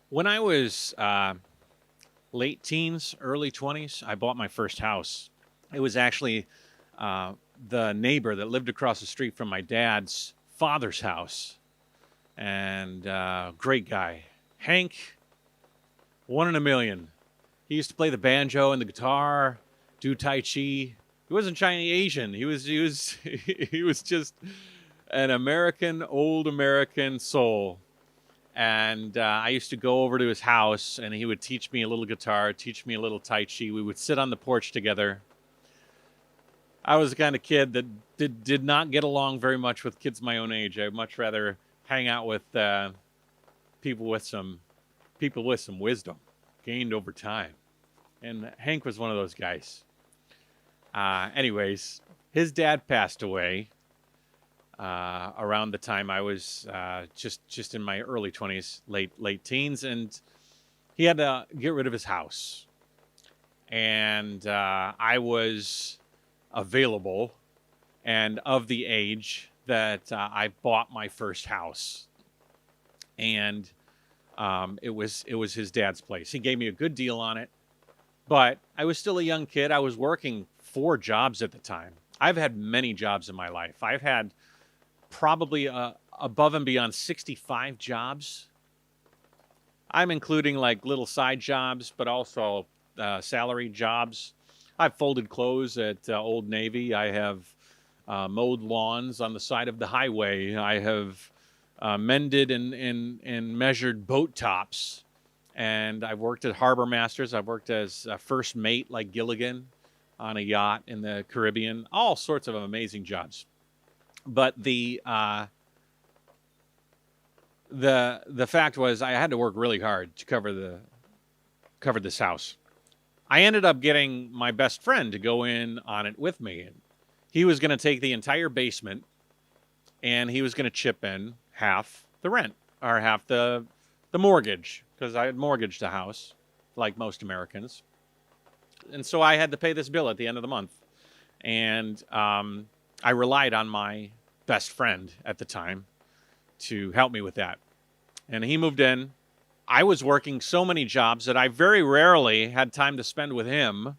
When I was late teens, early 20s, I bought my first house. It was actually uh, the neighbor that lived across the street from my dad's father's house. And great guy. Hank, one in a million. He used to play the banjo and the guitar, do Tai Chi. He wasn't Chinese Asian. He was he was just an American, old American soul. And I used to go over to his house, and he would teach me a little guitar, teach me a little Tai Chi. We would sit on the porch together. I was the kind of kid that did not get along very much with kids my own age. I'd much rather hang out with people with some people with some wisdom gained over time. And Hank was one of those guys. Anyways, his dad passed away around the time I was just in my early 20s, late teens, and he had to get rid of his house. And I was available and of the age that I bought my first house, and it was his dad's place. He gave me a good deal on it, but I was still a young kid. I was working 4 jobs at the time. I've had many jobs in my life. I've had probably above and beyond 65 jobs. I'm including like little side jobs, but also salary jobs. I've folded clothes at Old Navy. I have mowed lawns on the side of the highway. I have mended and measured boat tops. And I've worked at harbor masters. I've worked as a first mate like Gilligan on a yacht in the Caribbean. All sorts of amazing jobs. But the fact was I had to work really hard to cover this house. I ended up getting my best friend to go in on it with me. He was going to take the entire basement, and he was going to chip in half the rent or half the mortgage, because I had mortgaged the house, like most Americans. And so I had to pay this bill at the end of the month. And I relied on my best friend at the time to help me with that. And he moved in. I was working so many jobs that I very rarely had time to spend with him.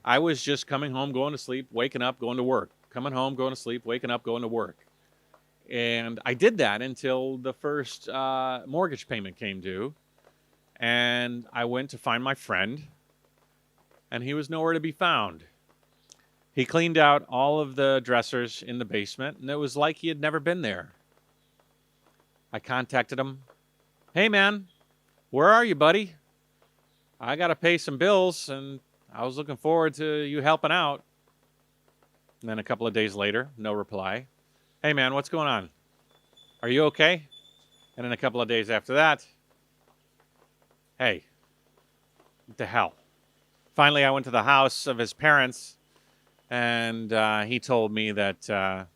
I was just coming home, going to sleep, waking up, going to work. Coming home, going to sleep, waking up, going to work. And I did that until the first mortgage payment came due. And I went to find my friend, and he was nowhere to be found. He cleaned out all of the dressers in the basement, and it was like he had never been there. I contacted him. Hey, man, where are you, buddy? I got to pay some bills, and I was looking forward to you helping out. And then a couple of days later, no reply. Hey, man, what's going on? Are you okay? And then a couple of days after that, hey, what the hell? Finally, I went to the house of his parents, and he told me that,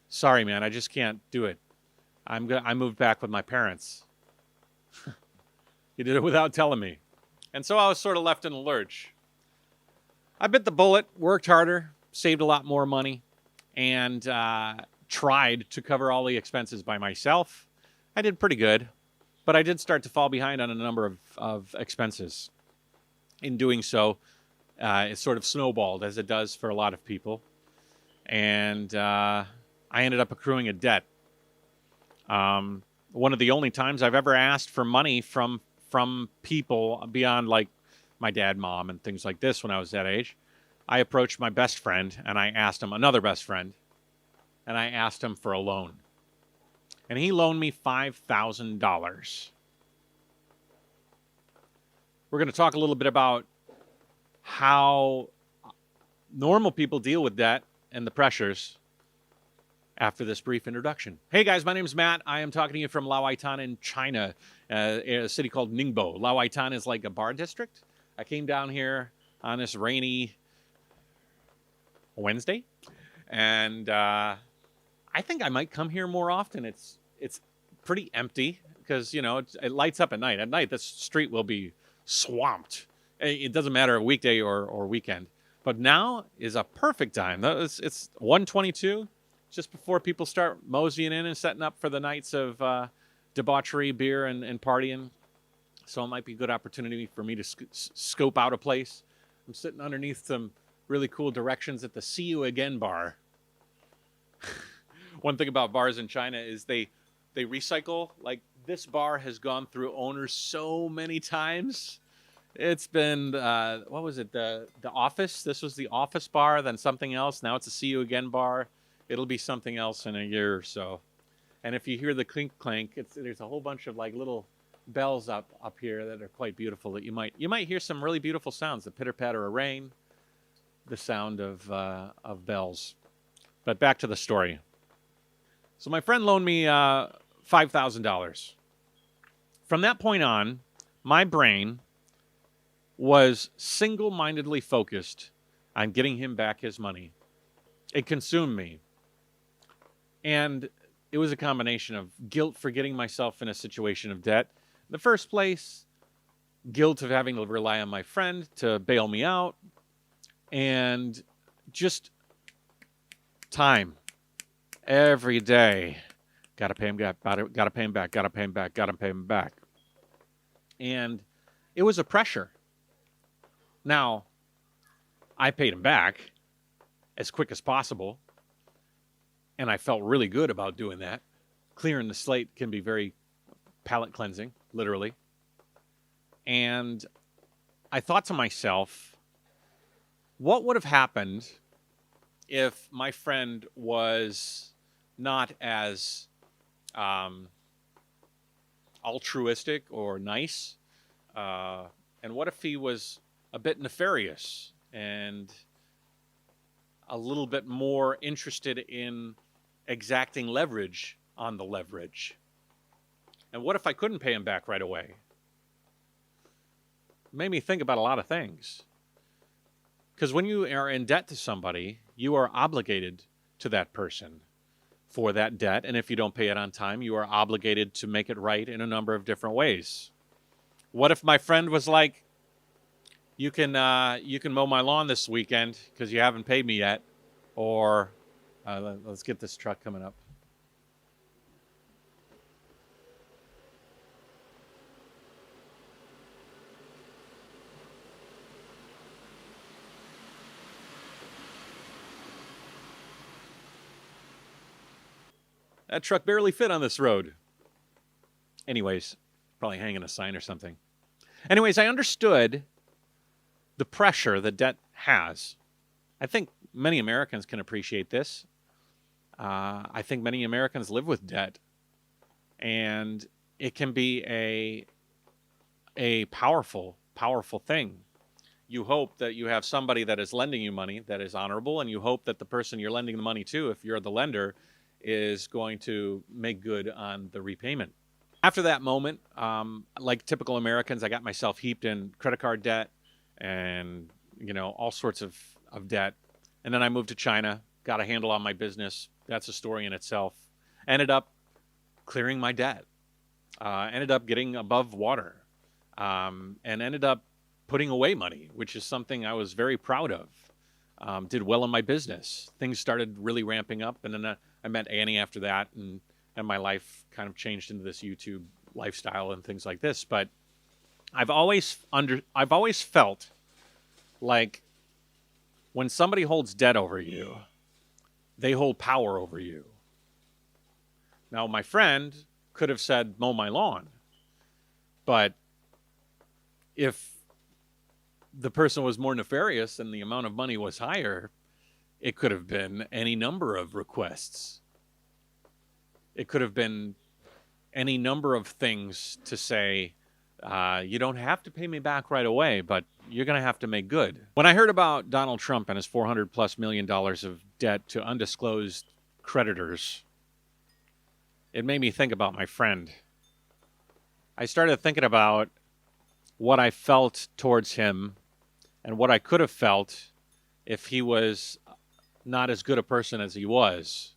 sorry, man, I just can't do it. I moved back with my parents. He did it without telling me. And so I was sort of left in a lurch. I bit the bullet, worked harder, saved a lot more money, and tried to cover all the expenses by myself. I did pretty good, but I did start to fall behind on a number of expenses. In doing so, it sort of snowballed, as it does for a lot of people. And I ended up accruing a debt. One of the only times I've ever asked for money from people beyond like my dad, mom, and things like this when I was that age. I approached my best friend, and I asked him, another best friend, and I asked him for a loan. And he loaned me $5,000. We're going to talk a little bit about how normal people deal with debt and the pressures after this brief introduction. Hey guys, my name is Matt. I am talking to you from Lawaitan in China, a city called Ningbo. Lawaitan is like a bar district. I came down here on this rainy Wednesday, and I think I might come here more often. It's pretty empty because, you know, it lights up at night. At night, this street will be swamped. It doesn't matter a weekday or weekend. But now is a perfect time. It's 1:22, just before people start moseying in and setting up for the nights of debauchery, beer, and partying. So it might be a good opportunity for me to scope out a place. I'm sitting underneath some really cool directions at the See You Again bar. One thing about bars in China is they recycle. Like, this bar has gone through owners so many times. It's been, what was it, the Office? This was the Office bar, then something else. Now it's a See You Again bar. It'll be something else in a year or so. And if you hear the clink clank, there's a whole bunch of like little bells up here that are quite beautiful. That you might hear some really beautiful sounds: the pitter patter of rain, the sound of bells. But back to the story. So my friend loaned me $5,000. From that point on, my brain was single-mindedly focused on getting him back his money. It consumed me. And it was a combination of guilt for getting myself in a situation of debt in the first place, guilt of having to rely on my friend to bail me out, and just time. Every day, gotta pay him back, gotta pay him back, gotta pay him back, gotta pay him back. And it was a pressure. Now, I paid him back as quick as possible, and I felt really good about doing that. Clearing the slate can be very palate cleansing, literally. And I thought to myself, what would have happened if my friend was not as altruistic or nice? And what if he was a bit nefarious and a little bit more interested in exacting leverage on the leverage? And what if I couldn't pay him back right away? It made me think about a lot of things. Because when you are in debt to somebody, you are obligated to that person for that debt. And if you don't pay it on time, you are obligated to make it right in a number of different ways. What if my friend was like, you can mow my lawn this weekend because you haven't paid me yet? Or let's get this truck coming up. That truck barely fit on this road. Anyways, probably hanging a sign or something. Anyways, I understood the pressure that debt has. I think many Americans can appreciate this. I think many Americans live with debt. And it can be a powerful, powerful thing. You hope that you have somebody that is lending you money that is honorable, and you hope that the person you're lending the money to, if you're the lender, is going to make good on the repayment. After that moment, like typical Americans, I got myself heaped in credit card debt and, all sorts of debt. And then I moved to China, got a handle on my business. That's a story in itself. Ended up clearing my debt. Ended up getting above water. And ended up putting away money, which is something I was very proud of. Did well in my business. Things started really ramping up, and then I met Annie after that, and my life kind of changed into this YouTube lifestyle and things like this. But I've always felt like when somebody holds debt over you, they hold power over you. Now, my friend could have said, mow my lawn. But if the person was more nefarious and the amount of money was higher, it could have been any number of requests. It could have been any number of things to say, you don't have to pay me back right away, but you're going to have to make good. When I heard about Donald Trump and his $400+ million of debt to undisclosed creditors, it made me think about my friend. I started thinking about what I felt towards him and what I could have felt if he was not as good a person as he was.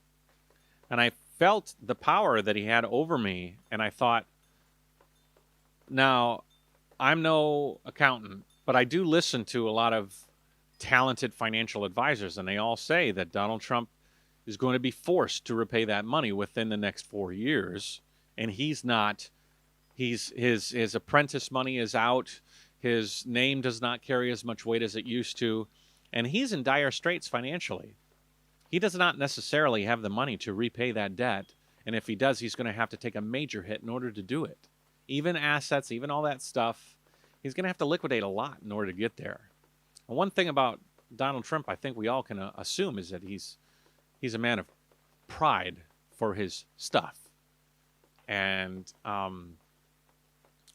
And I felt the power that he had over me, and I thought, now, I'm no accountant, but I do listen to a lot of talented financial advisors, and they all say that Donald Trump is going to be forced to repay that money within the next 4 years, and he's not His apprentice money is out. His name does not carry as much weight as it used to, and he's in dire straits financially. He does not necessarily have the money to repay that debt, and if he does, he's going to have to take a major hit in order to do it. Even assets, even all that stuff, he's going to have to liquidate a lot in order to get there. And one thing about Donald Trump, I think we all can assume, is that he's a man of pride for his stuff. And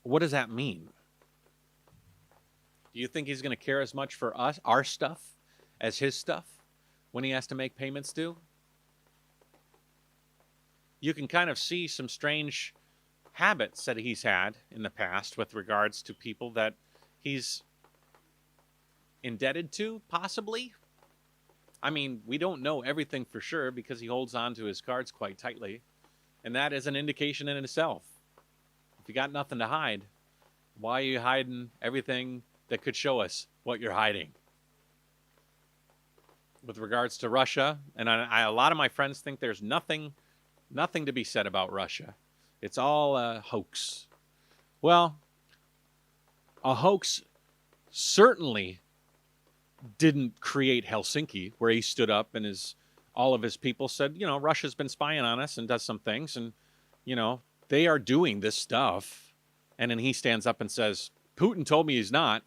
what does that mean? Do you think he's going to care as much for us, our stuff, as his stuff when he has to make payments due? You can kind of see some strange habits that he's had in the past with regards to people that he's indebted to, possibly. I mean, we don't know everything for sure because he holds on to his cards quite tightly, and that is an indication in itself. If you got nothing to hide, why are you hiding everything that could show us what you're hiding? With regards to Russia, and a lot of my friends think there's nothing to be said about Russia. It's all a hoax. Well, a hoax certainly didn't create Helsinki, where he stood up and all of his people said, you know, Russia's been spying on us and does some things, and, you know, they are doing this stuff. And then he stands up and says, Putin told me he's not,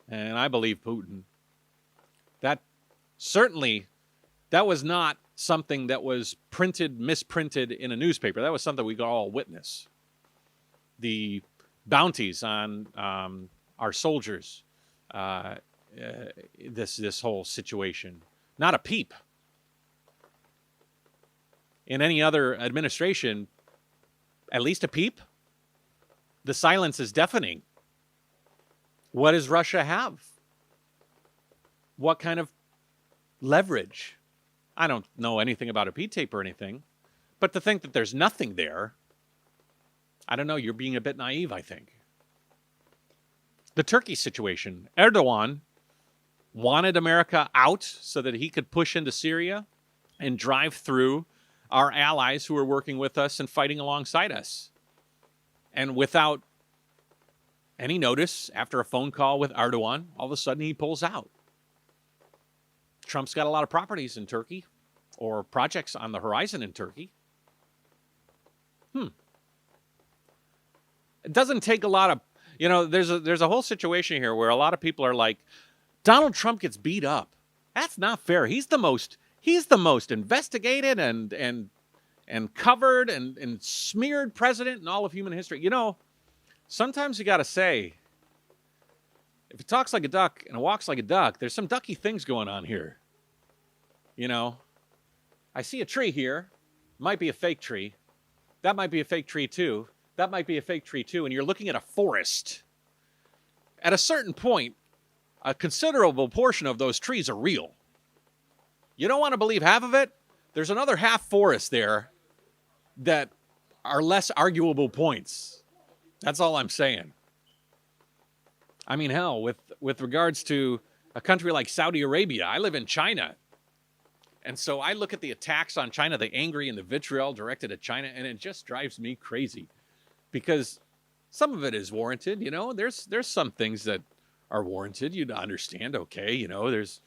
and I believe Putin. That was not something that was misprinted in a newspaper. That was something we could all witness. The bounties on our soldiers, this whole situation. Not a peep. In any other administration, at least a peep. The silence is deafening. What does Russia have? What kind of leverage? I don't know anything about a P-tape or anything, but to think that there's nothing there, I don't know, you're being a bit naive, I think. The Turkey situation. Erdogan wanted America out so that he could push into Syria and drive through our allies who are working with us and fighting alongside us. And without any notice, after a phone call with Erdogan, all of a sudden he pulls out. Trump's got a lot of properties in Turkey, or projects on the horizon in Turkey. It doesn't take a lot of, you know, there's a whole situation here where a lot of people are like, Donald Trump gets beat up. That's not fair. He's the most investigated and covered and smeared president in all of human history. You know, sometimes you got to say, if it talks like a duck and it walks like a duck, there's some ducky things going on here. You know, I see a tree here. Might be a fake tree. That might be a fake tree too. That might be a fake tree too. And you're looking at a forest. At a certain point, a considerable portion of those trees are real. You don't want to believe half of it? There's another half forest there that are less arguable points. That's all I'm saying. I mean, hell, with regards to a country like Saudi Arabia, I live in China. And so I look at the attacks on China, the angry and the vitriol directed at China, and it just drives me crazy. Because some of it is warranted, you know. There's some things that are warranted. You'd understand, okay, you know, there's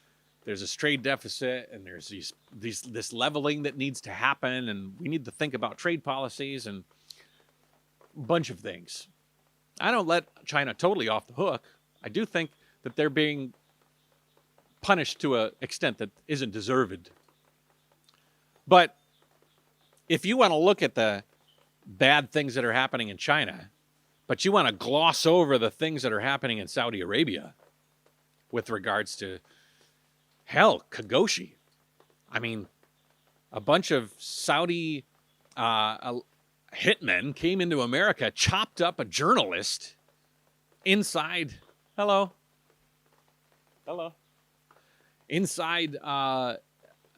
a trade deficit and there's this leveling that needs to happen, and we need to think about trade policies and a bunch of things. I don't let China totally off the hook. I do think that they're being punished to an extent that isn't deserved. But if you want to look at the bad things that are happening in China, but you want to gloss over the things that are happening in Saudi Arabia with regards to, hell, Khashoggi. I mean, a bunch of Saudi hitmen came into America, chopped up a journalist inside. Inside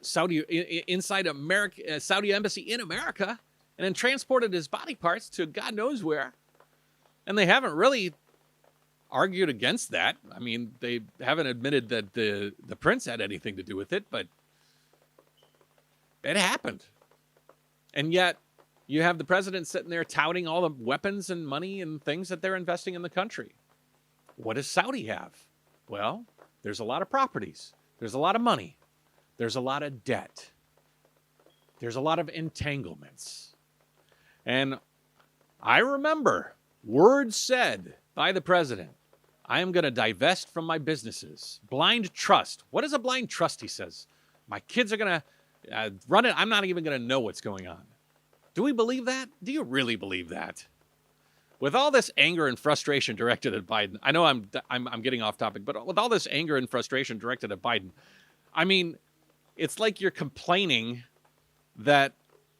Saudi embassy in America, and then transported his body parts to God knows where. And they haven't really argued against that. I mean, they haven't admitted that the prince had anything to do with it, but it happened. And yet, You have the president sitting there touting all the weapons and money and things that they're investing in the country. What does Saudi have? Well, there's a lot of properties. There's a lot of money. There's a lot of debt. There's a lot of entanglements. And I remember words said by the president, I am going to divest from my businesses. Blind trust. What is a blind trust, he says? My kids are going to run it. I'm not even going to know what's going on. Do we believe that? Do you really believe that? With all this anger and frustration directed at Biden, I know I'm getting off topic, but with all this anger and frustration directed at Biden, I mean, it's like you're complaining that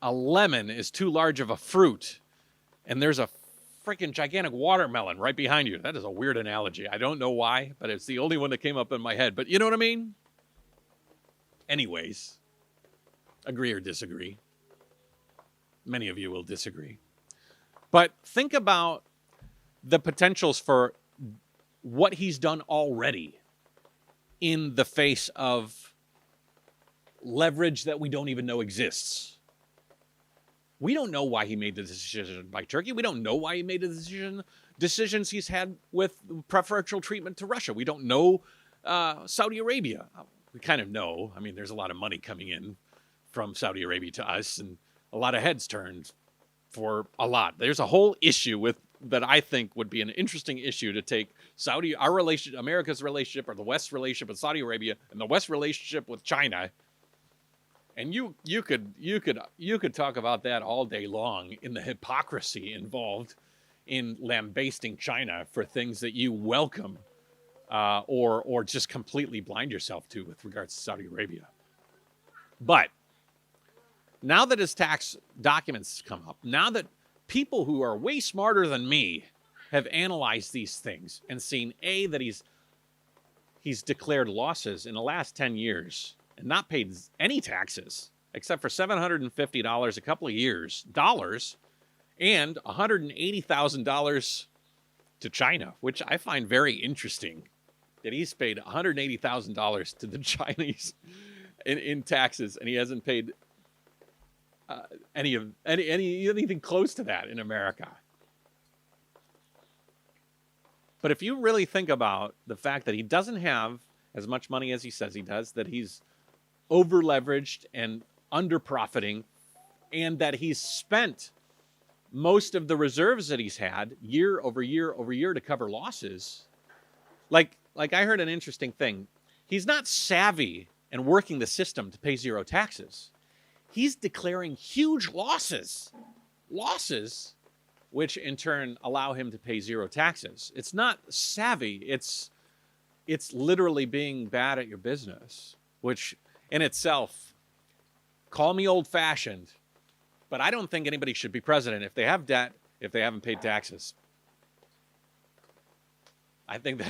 a lemon is too large of a fruit and there's a freaking gigantic watermelon right behind you. That is a weird analogy. I don't know why, but it's the only one that came up in my head. But you know what I mean? Anyways, agree or disagree. Many of you will disagree. But think about the potentials for what he's done already in the face of leverage that we don't even know exists. We don't know why he made the decision by Turkey. We don't know why he made the decisions he's had with preferential treatment to Russia. We don't know Saudi Arabia. We kind of know. I mean, there's a lot of money coming in from Saudi Arabia to us, and a lot of heads turned for a lot. There's a whole issue with that I think would be an interesting issue to take our relationship, America's relationship, or the West's relationship with Saudi Arabia, and the West's relationship with China. And you could talk about that all day long in the hypocrisy involved in lambasting China for things that you welcome or just completely blind yourself to with regards to Saudi Arabia. But now that his tax documents come up, now that people who are way smarter than me have analyzed these things and seen that he's declared losses in the last 10 years and not paid any taxes except for $750 a couple of years, and $180,000 to China, which I find very interesting that he's paid $180,000 to the Chinese in taxes, and he hasn't paid anything close to that in America. But if you really think about the fact that he doesn't have as much money as he says he does, that he's over leveraged and under profiting, and that he's spent most of the reserves that he's had year over year over year to cover losses, like I heard an interesting thing. He's not savvy and working the system to pay zero taxes. He's declaring huge losses, which in turn allow him to pay zero taxes. It's not savvy. It's literally being bad at your business, which in itself, call me old-fashioned, but I don't think anybody should be president if they have debt, if they haven't paid taxes. I think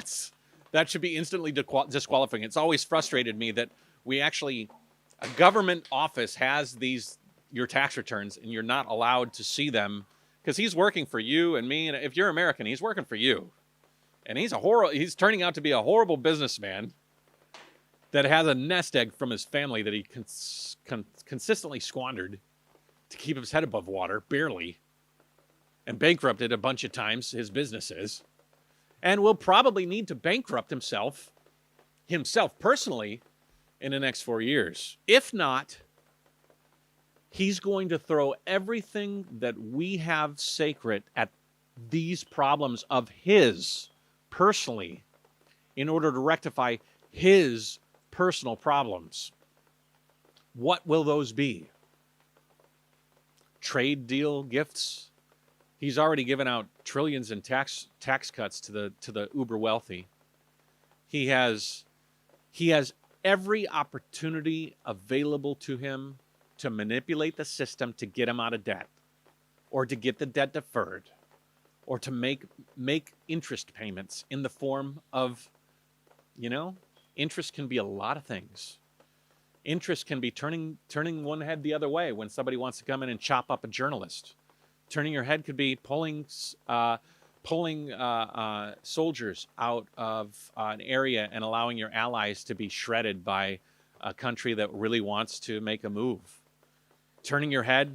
that should be instantly disqualifying. It's always frustrated me that a government office has your tax returns and you're not allowed to see them because he's working for you and me. And if you're American, he's working for you. And he's turning out to be a horrible businessman that has a nest egg from his family that he consistently squandered to keep his head above water, barely, and bankrupted a bunch of times, his businesses, and will probably need to bankrupt himself personally in the next 4 years. If not, he's going to throw everything that we have sacred at these problems of his personally in order to rectify his personal problems. What will those be? Trade deal gifts? He's already given out trillions in tax cuts to the uber wealthy. He has every opportunity available to him to manipulate the system to get him out of debt, or to get the debt deferred, or to make interest payments in the form of, interest can be a lot of things. Interest can be turning one head the other way when somebody wants to come in and chop up a journalist. Turning your head could be pulling soldiers out of an area and allowing your allies to be shredded by a country that really wants to make a move. Turning your head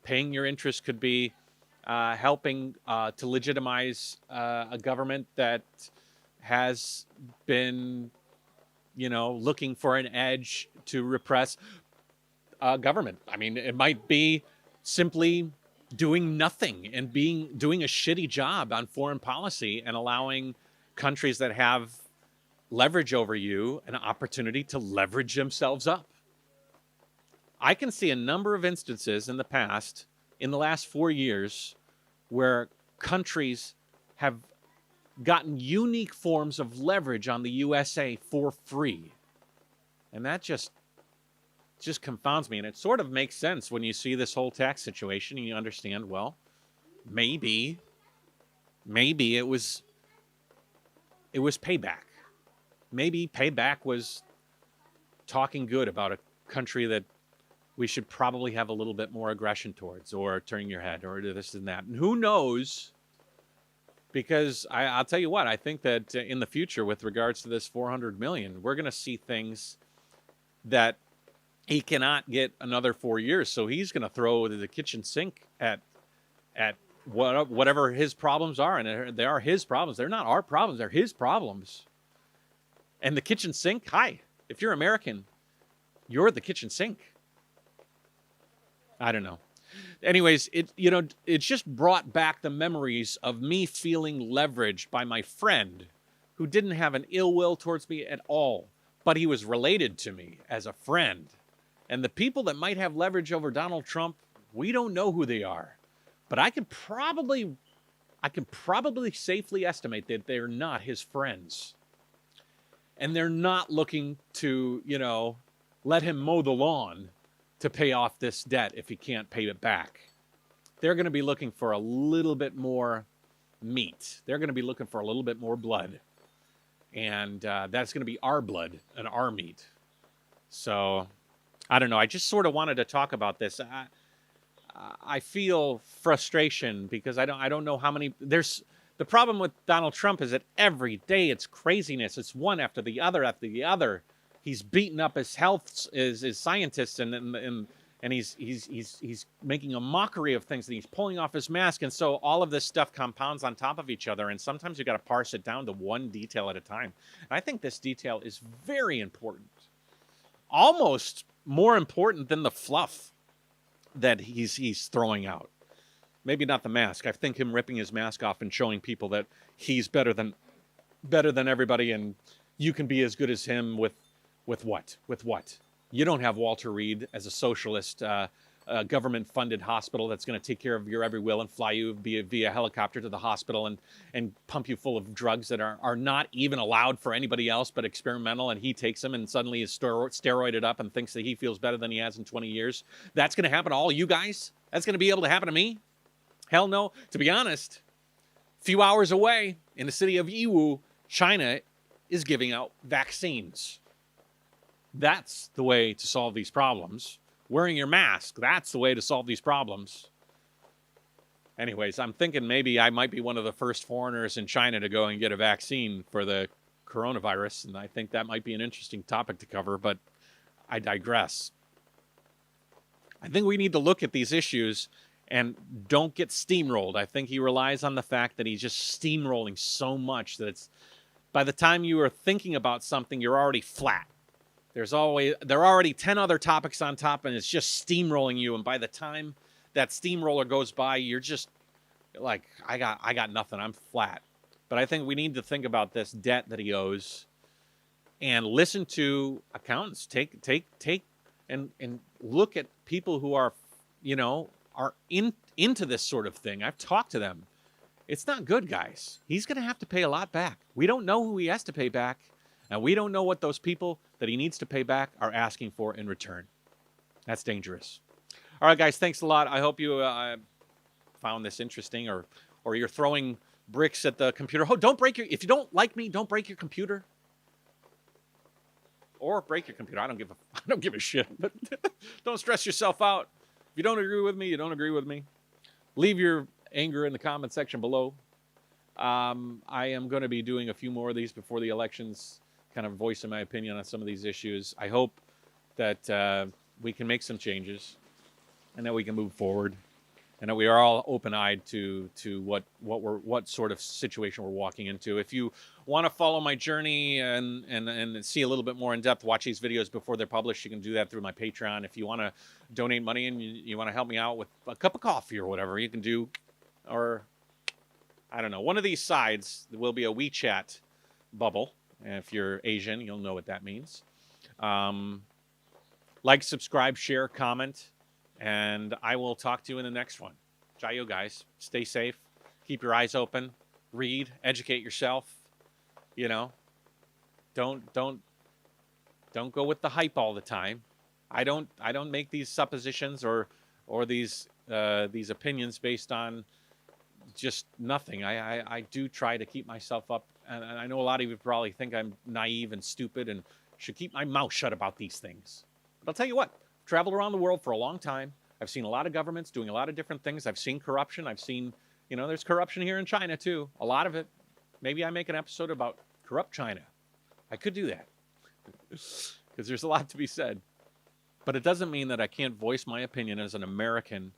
paying your interest could be helping to legitimize a government that has been, looking for an edge to repress government. I mean, it might be simply doing nothing and doing a shitty job on foreign policy and allowing countries that have leverage over you an opportunity to leverage themselves up. I can see a number of instances in the past, in the last 4 years, where countries have gotten unique forms of leverage on the USA for free. And that just confounds me. And it sort of makes sense when you see this whole tax situation and you understand, well, maybe it was payback. Maybe payback was talking good about a country that we should probably have a little bit more aggression towards, or turning your head, or this and that. And who knows? Because I'll tell you what, I think that in the future, with regards to this 400 million, we're going to see things that he cannot get another 4 years. So he's going to throw the kitchen sink at whatever his problems are. And they are his problems. They're not our problems. They're his problems. And the kitchen sink, hi, if you're American, you're the kitchen sink. I don't know. Anyways, it just brought back the memories of me feeling leveraged by my friend who didn't have an ill will towards me at all, but he was related to me as a friend. And the people that might have leverage over Donald Trump, we don't know who they are. But I can probably safely estimate that they're not his friends. And they're not looking to, let him mow the lawn to pay off this debt if he can't pay it back. They're going to be looking for a little bit more meat. They're going to be looking for a little bit more blood. And that's going to be our blood and our meat. So, I don't know. I just sort of wanted to talk about this. I feel frustration because I don't know how many... The problem with Donald Trump is that every day it's craziness. It's one after the other after the other. He's beating up his his scientists, and he's making a mockery of things, and he's pulling off his mask, and so all of this stuff compounds on top of each other, and sometimes you got to parse it down to one detail at a time. And I think this detail is very important, almost more important than the fluff that he's throwing out. Maybe not the mask. I think him ripping his mask off and showing people that he's better than everybody, and you can be as good as him with what? With what? You don't have Walter Reed as a socialist government-funded hospital that's going to take care of your every will and fly you via helicopter to the hospital and pump you full of drugs that are not even allowed for anybody else but experimental, and he takes them and suddenly is steroided up and thinks that he feels better than he has in 20 years. That's going to happen to all you guys? That's going to be able to happen to me? Hell no. To be honest, a few hours away in the city of Yiwu, China is giving out vaccines. That's the way to solve these problems. Wearing your mask, that's the way to solve these problems. Anyways, I'm thinking maybe I might be one of the first foreigners in China to go and get a vaccine for the coronavirus, and I think that might be an interesting topic to cover, but I digress. I think we need to look at these issues and don't get steamrolled. I think he relies on the fact that he's just steamrolling so much that it's, by the time you are thinking about something, you're already flat. There are already 10 other topics on top, and it's just steamrolling you. And by the time that steamroller goes by, you're just like, I got nothing. I'm flat. But I think we need to think about this debt that he owes, and listen to accountants. Take and look at people who are into this sort of thing. I've talked to them. It's not good, guys. He's going to have to pay a lot back. We don't know who he has to pay back. And we don't know what those people that he needs to pay back are asking for in return. That's dangerous. All right, guys, thanks a lot. I hope you found this interesting, or you're throwing bricks at the computer. Oh, if you don't like me, don't break your computer. Or break your computer. I don't give a shit. But don't stress yourself out. If you don't agree with me, you don't agree with me. Leave your anger in the comment section below. I am going to be doing a few more of these before the elections, kind of voicing my opinion on some of these issues. I hope that we can make some changes and that we can move forward. and that we are all open-eyed to what sort of situation we're walking into. If you want to follow my journey and see a little bit more in depth, watch these videos before they're published, you can do that through my Patreon. If you want to donate money and you want to help me out with a cup of coffee or whatever, you can do, or I don't know, one of these sides will be a WeChat bubble. And if you're Asian, you'll know what that means. Like, subscribe, share, comment, and I will talk to you in the next one. JaYoe, guys. Stay safe. Keep your eyes open. Read. Educate yourself. You know, don't go with the hype all the time. I don't make these suppositions or these opinions based on just nothing. I do try to keep myself up, and I know a lot of you probably think I'm naive and stupid and should keep my mouth shut about these things. But I'll tell you what, I've traveled around the world for a long time. I've seen a lot of governments doing a lot of different things. I've seen corruption. I've seen, you know, there's corruption here in China too. A lot of it. Maybe I make an episode about corrupt China. I could do that because there's a lot to be said. But it doesn't mean that I can't voice my opinion as an American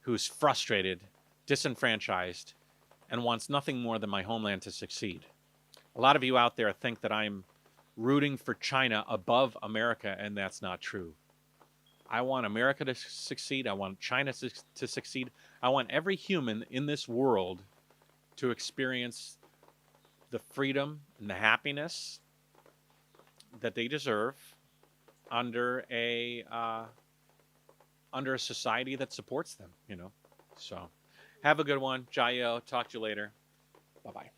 who's frustrated, disenfranchised, and wants nothing more than my homeland to succeed. A lot of you out there think that I'm rooting for China above America, and that's not true. I want America to succeed. I want China to succeed. I want every human in this world to experience the freedom and the happiness that they deserve under a society that supports them, you know. So have a good one. JaYoe. Talk to you later. Bye-bye.